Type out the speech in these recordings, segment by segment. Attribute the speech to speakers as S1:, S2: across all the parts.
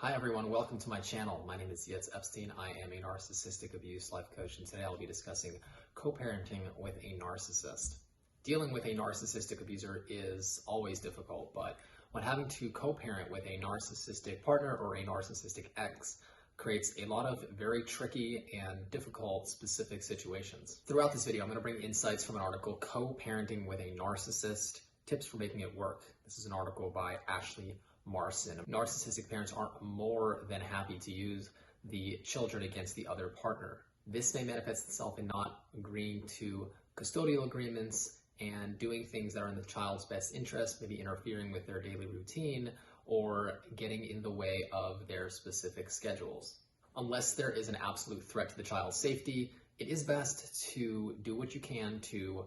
S1: Hi everyone, welcome to my channel. My name is Yitz Epstein. I am a narcissistic abuse life coach, and today I'll be discussing co-parenting with a narcissist. Dealing with a narcissistic abuser is always difficult, but when having to co-parent with a narcissistic partner or a narcissistic ex creates a lot of very tricky and difficult specific situations. Throughout this video, I'm going to bring insights from an article, Co-Parenting with a Narcissist, Tips for Making It Work. This is an article by Ashley Marson. Narcissistic parents aren't more than happy to use the children against the other partner. This may manifest itself in not agreeing to custodial agreements and doing things that are in the child's best interest, maybe interfering with their daily routine or getting in the way of their specific schedules. Unless there is an absolute threat to the child's safety, it is best to do what you can to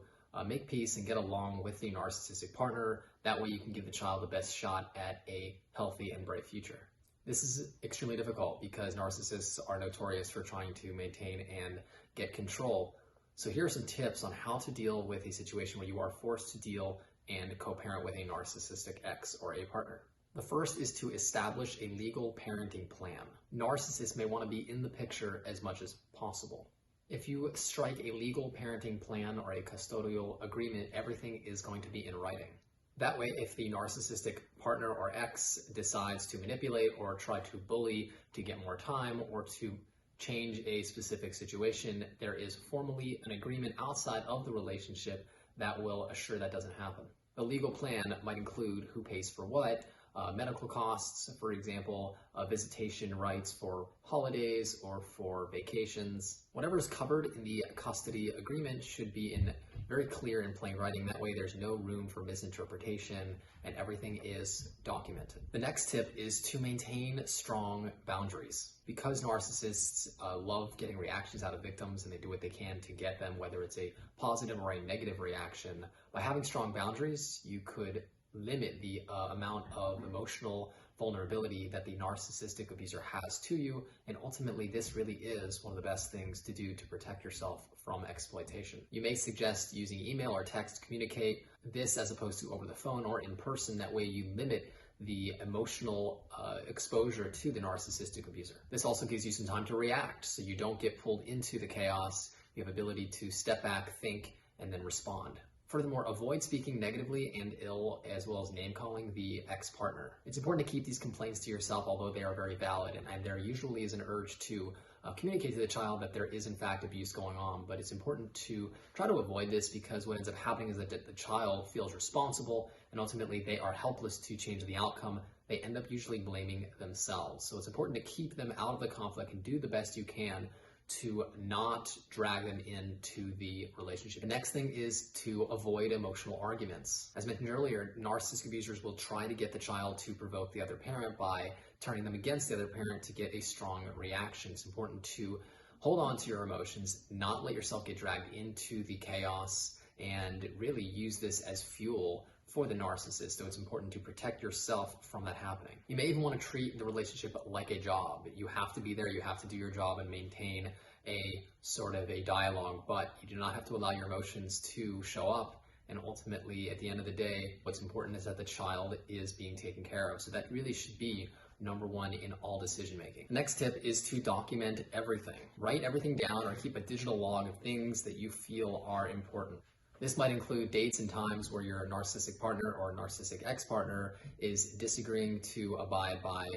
S1: make peace and get along with the narcissistic partner. That way you can give the child the best shot at a healthy and bright future. This is extremely difficult because narcissists are notorious for trying to maintain and get control. So here are some tips on how to deal with a situation where you are forced to deal and co-parent with a narcissistic ex or a partner. The first is to establish a legal parenting plan. Narcissists may want to be in the picture as much as possible. If you strike a legal parenting plan or a custodial agreement, everything is going to be in writing. That way, if the narcissistic partner or ex decides to manipulate or try to bully to get more time or to change a specific situation, there is formally an agreement outside of the relationship that will assure that doesn't happen. A legal plan might include who pays for what, medical costs, for example, visitation rights for holidays or for vacations. Whatever is covered in the custody agreement should be in very clear and plain writing. That way there's no room for misinterpretation and everything is documented. The next tip is to maintain strong boundaries. Because narcissists love getting reactions out of victims and they do what they can to get them, whether it's a positive or a negative reaction, by having strong boundaries, you could limit the amount of emotional vulnerability that the narcissistic abuser has to you, and ultimately this really is one of the best things to do to protect yourself from exploitation. You may suggest using email or text to communicate this as opposed to over the phone or in person. That way you limit the emotional exposure to the narcissistic abuser. This also gives you some time to react so you don't get pulled into the chaos. You have ability to step back, think, and then respond. Furthermore, avoid speaking negatively and ill, as well as name-calling the ex-partner. It's important to keep these complaints to yourself, although they are very valid, and there usually is an urge to communicate to the child that there is in fact abuse going on, but it's important to try to avoid this because what ends up happening is that the child feels responsible and ultimately they are helpless to change the outcome. They end up usually blaming themselves. So it's important to keep them out of the conflict and do the best you can to not drag them into the relationship. The next thing is to avoid emotional arguments. As mentioned earlier, narcissistic abusers will try to get the child to provoke the other parent by turning them against the other parent to get a strong reaction. It's important to hold on to your emotions, not let yourself get dragged into the chaos, and really use this as fuel for the narcissist. So it's important to protect yourself from that happening. You may even want to treat the relationship like a job. You have to be there, you have to do your job and maintain a sort of a dialogue, but you do not have to allow your emotions to show up. And ultimately, at the end of the day, what's important is that the child is being taken care of. So that really should be number one in all decision making. The next tip is to document everything. Write everything down or keep a digital log of things that you feel are important. This might include dates and times where your narcissistic partner or narcissistic ex-partner is disagreeing to abide by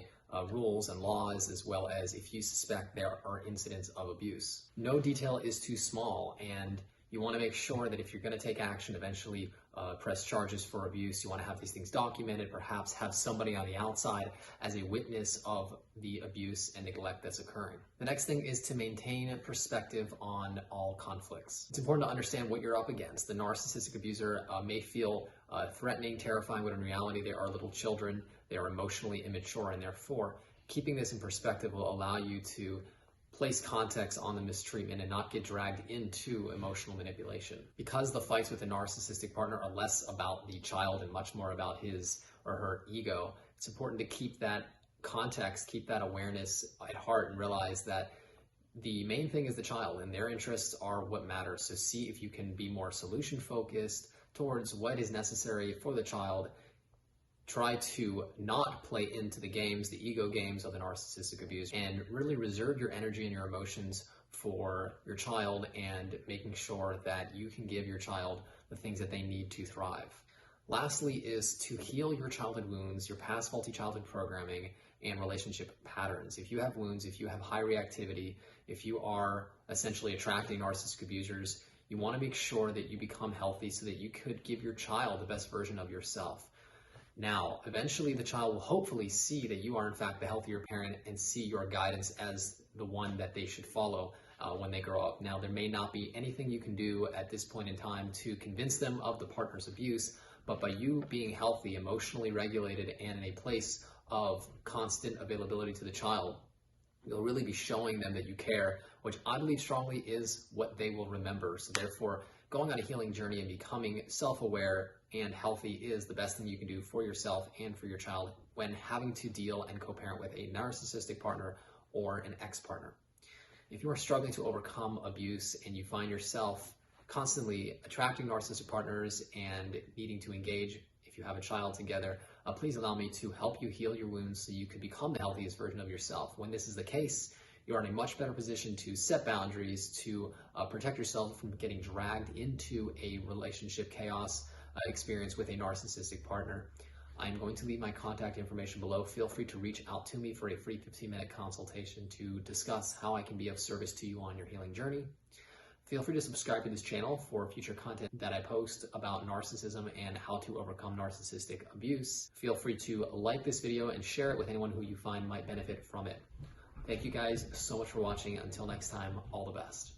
S1: rules and laws, as well as if you suspect there are incidents of abuse. No detail is too small, and you want to make sure that if you're going to take action, eventually press charges for abuse, you want to have these things documented, perhaps have somebody on the outside as a witness of the abuse and neglect that's occurring. The next thing is to maintain perspective on all conflicts. It's important to understand what you're up against. The narcissistic abuser may feel threatening, terrifying, but in reality they are little children. They are emotionally immature, and therefore keeping this in perspective will allow you to place context on the mistreatment and not get dragged into emotional manipulation. Because the fights with a narcissistic partner are less about the child and much more about his or her ego, it's important to keep that context, keep that awareness at heart, and realize that the main thing is the child and their interests are what matters. So see if you can be more solution focused towards what is necessary for the child try to not play into the games, the ego games of the narcissistic abuse, and really reserve your energy and your emotions for your child and making sure that you can give your child the things that they need to thrive. Lastly is to heal your childhood wounds, your past faulty childhood programming, and relationship patterns. If you have wounds, if you have high reactivity, if you are essentially attracting narcissistic abusers, you want to make sure that you become healthy so that you could give your child the best version of yourself. Now, eventually the child will hopefully see that you are in fact the healthier parent and see your guidance as the one that they should follow when they grow up. Now, there may not be anything you can do at this point in time to convince them of the partner's abuse, but by you being healthy, emotionally regulated, and in a place of constant availability to the child, you'll really be showing them that you care, which I believe strongly is what they will remember. So therefore, going on a healing journey and becoming self-aware and healthy is the best thing you can do for yourself and for your child when having to deal and co-parent with a narcissistic partner or an ex-partner. If you are struggling to overcome abuse and you find yourself constantly attracting narcissistic partners and needing to engage if you have a child together, please allow me to help you heal your wounds so you can become the healthiest version of yourself. When this is the case, you're in a much better position to set boundaries, to protect yourself from getting dragged into a relationship chaos experience with a narcissistic partner. I'm going to leave my contact information below. Feel free to reach out to me for a free 15-minute consultation to discuss how I can be of service to you on your healing journey. Feel free to subscribe to this channel for future content that I post about narcissism and how to overcome narcissistic abuse. Feel free to like this video and share it with anyone who you find might benefit from it. Thank you guys so much for watching. Until next time, all the best.